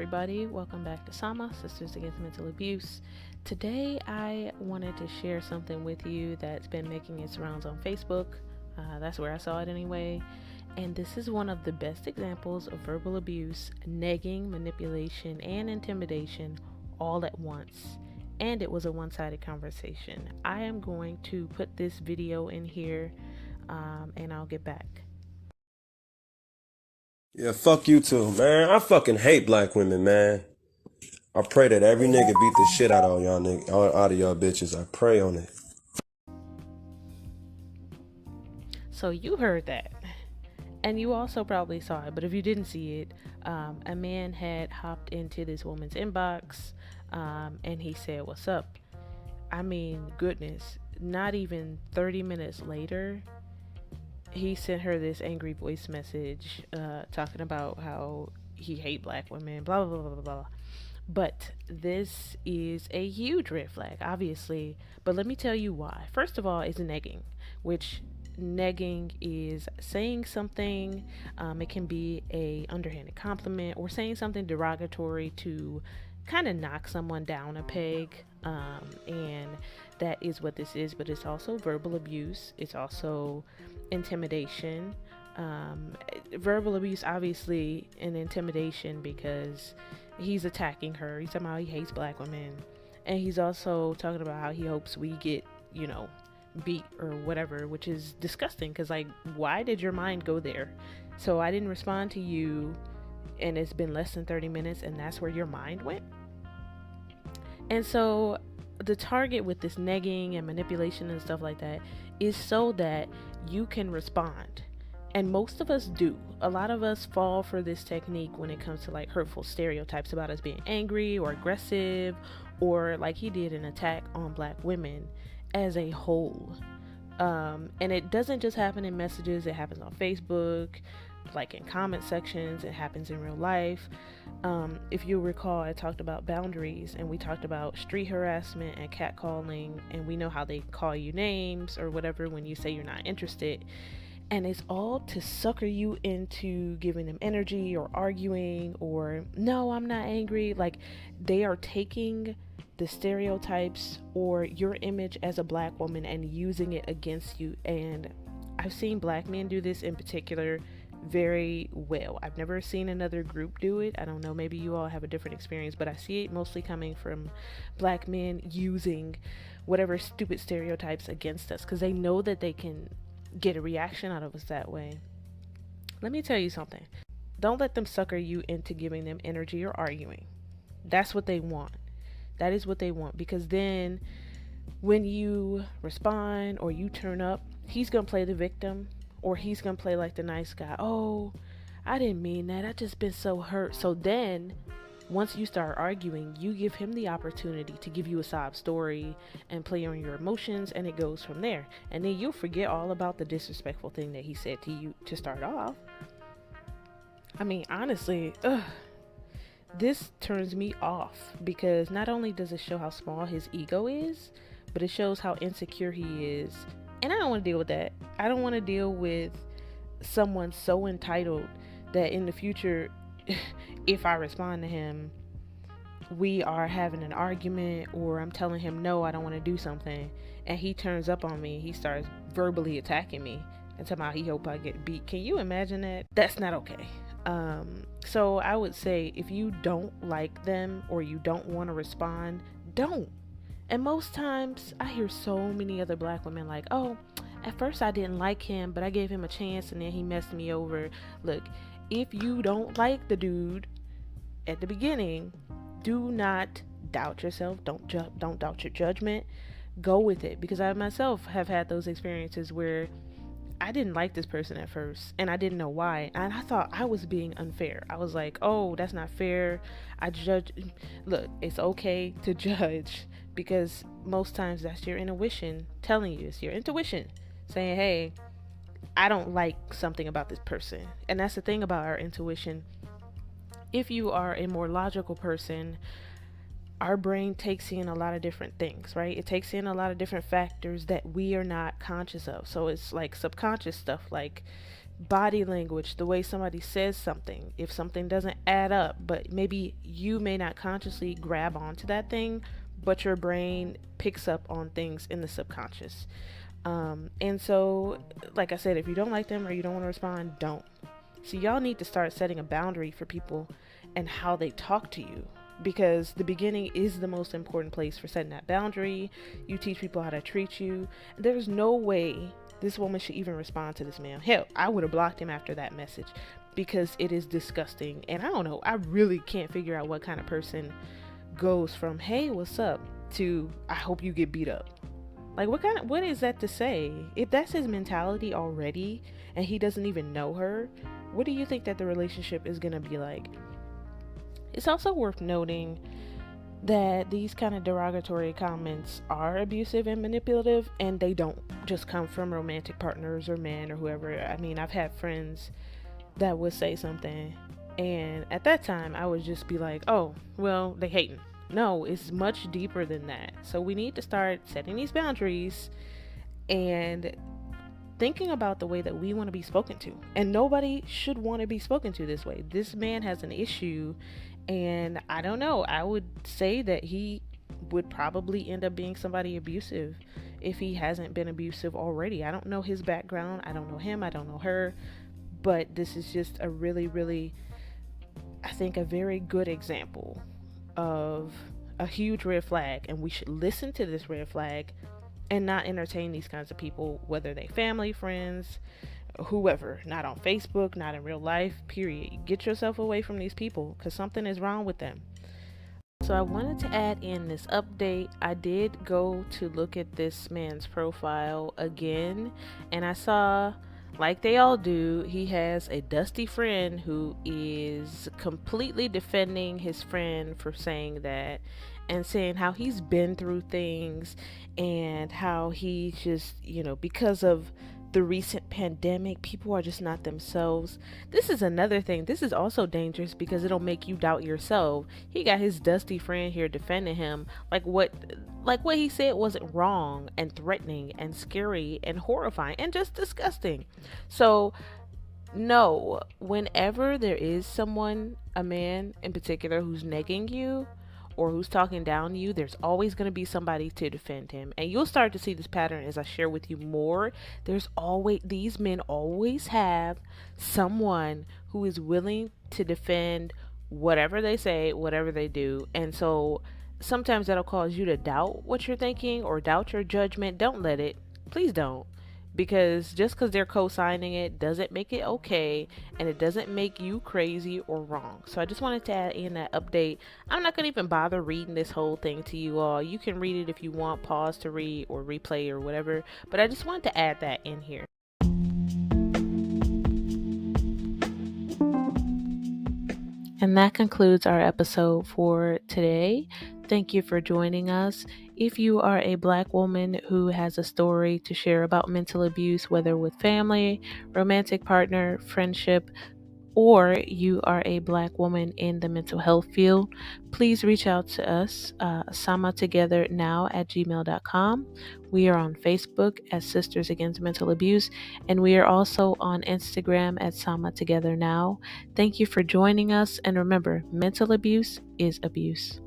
everybody, welcome back to Sama, Sisters Against Mental Abuse. Today I wanted to share something with you that's been making its rounds on Facebook. That's where I saw it anyway. And this is one of the best examples of verbal abuse, negging, manipulation, and intimidation all at once. And it was a one-sided conversation. I am going to put this video in here and I'll get back. Yeah, fuck you too, man. I fucking hate black women, man. I pray that every nigga beat the shit out of y'all niggas, out of y'all bitches. I pray on it. So you heard that. And you also probably saw it, but if you didn't see it, a man had hopped into this woman's inbox and he said, "What's up?" I mean, goodness, not even 30 minutes later, he sent her this angry voice message talking about how he hate black women, blah, blah, blah, blah, blah. But this is a huge red flag, obviously. But let me tell you why. First of all, it's negging, which negging is saying something. It can be a underhanded compliment or saying something derogatory to kind of knock someone down a peg. And that is what this is. But it's also verbal abuse. It's also intimidation. Verbal abuse, obviously, and intimidation because he's attacking her. He's talking about he hates black women, and he's also talking about how he hopes we get, beat or whatever, which is disgusting because, like, why did your mind go there? So I didn't respond to you and it's been less than 30 minutes and that's where your mind went. And so the target with this negging and manipulation and stuff like that is so that you can respond. And most of us do. A lot of us fall for this technique when it comes to like hurtful stereotypes about us being angry or aggressive, or like he did an attack on black women as a whole. And it doesn't just happen in messages, it happens on Facebook, like in comment sections, it happens in real life. If you recall, I talked about boundaries and we talked about street harassment and catcalling, and we know how they call you names or whatever when you say you're not interested. And it's all to sucker you into giving them energy or arguing or, no, I'm not angry. Like, they are taking the stereotypes or your image as a black woman and using it against you. And I've seen black men do this in particular very well. I've never seen another group do it. I don't know, maybe you all have a different experience, but I see it mostly coming from black men using whatever stupid stereotypes against us because they know that they can get a reaction out of us that way. Let me tell you something. Don't let them sucker you into giving them energy or arguing. That's what they want. That is what they want, because then when you respond or you turn up, he's gonna play the victim, or he's gonna play like the nice guy. Oh, I didn't mean that, I just been so hurt. So then once you start arguing, you give him the opportunity to give you a sob story and play on your emotions, and it goes from there. And then you'll forget all about the disrespectful thing that he said to you to start off. I mean, honestly, this turns me off, because not only does it show how small his ego is, but it shows how insecure he is. And I don't want to deal with that. I don't want to deal with someone so entitled that in the future, if I respond to him, we are having an argument, or I'm telling him, no, I don't want to do something, and he turns up on me. He starts verbally attacking me and talking about he hope I get beat. Can you imagine that? That's not okay. So I would say, if you don't like them or you don't want to respond, don't. And most times I hear so many other black women like, oh, at first I didn't like him, but I gave him a chance and then he messed me over. Look, if you don't like the dude at the beginning, do not doubt yourself. Don't doubt your judgment. Go with it, because I myself have had those experiences where I didn't like this person at first and I didn't know why, and I thought I was being unfair. I was like, oh, that's not fair. I judge. Look, it's okay to judge, because most times that's your intuition telling you. It's your intuition saying, hey, I don't like something about this person. And that's the thing about our intuition. If you are a more logical person, our brain takes in a lot of different things, right? It takes in a lot of different factors that we are not conscious of. So it's like subconscious stuff, like body language, the way somebody says something, if something doesn't add up, but maybe you may not consciously grab onto that thing, but your brain picks up on things in the subconscious. And so, like I said, if you don't like them or you don't want to respond, don't. So, y'all need to start setting a boundary for people and how they talk to you, because the beginning is the most important place for setting that boundary. You teach people how to treat you. There's no way this woman should even respond to this man. Hell, I would have blocked him after that message because it is disgusting. And I don't know, I really can't figure out what kind of person goes from, hey, what's up, to, I hope you get beat up. Like, what is that to say? If that's his mentality already and he doesn't even know her, what do you think that the relationship is going to be like? It's also worth noting that these kind of derogatory comments are abusive and manipulative, and they don't just come from romantic partners or men or whoever. I mean, I've had friends that would say something, and at that time I would just be like, oh, well, they hating. No, it's much deeper than that. So we need to start setting these boundaries and thinking about the way that we want to be spoken to. And nobody should want to be spoken to this way. This man has an issue, and I don't know. I would say that he would probably end up being somebody abusive if he hasn't been abusive already. I don't know his background. I don't know him. I don't know her. But this is just a really, really, I think, a very good example of a huge red flag. And we should listen to this red flag and not entertain these kinds of people, whether they family, friends, whoever. Not on Facebook, not in real life, period. Get yourself away from these people because something is wrong with them. So I wanted to add in this update. I did go to look at this man's profile again, and I saw, like they all do, he has a dusty friend who is completely defending his friend for saying that, and saying how he's been through things and how he just, because of the recent pandemic, people are just not themselves. This is another thing. This is also dangerous because it'll make you doubt yourself. He got his dusty friend here defending him like what he said wasn't wrong and threatening and scary and horrifying and just disgusting. So no, whenever there is someone, a man in particular, who's negging you or who's talking down to you, there's always going to be somebody to defend him. And you'll start to see this pattern as I share with you more. These men always have someone who is willing to defend whatever they say, whatever they do. And so sometimes that'll cause you to doubt what you're thinking or doubt your judgment. Don't let it. Please don't, because just because they're co-signing it doesn't make it okay, and it doesn't make you crazy or wrong. So I just wanted to add in that update. I'm not going to even bother reading this whole thing to you all. You can read it if you want, pause to read or replay or whatever, but I just wanted to add that in here. And that concludes our episode for today. Thank you for joining us. If you are a Black woman who has a story to share about mental abuse, whether with family, romantic partner, friendship, or you are a Black woman in the mental health field, please reach out to us, samatogethernow@gmail.com. We are on Facebook as Sisters Against Mental Abuse, and we are also on Instagram at samatogethernow. Thank you for joining us, and remember, mental abuse is abuse.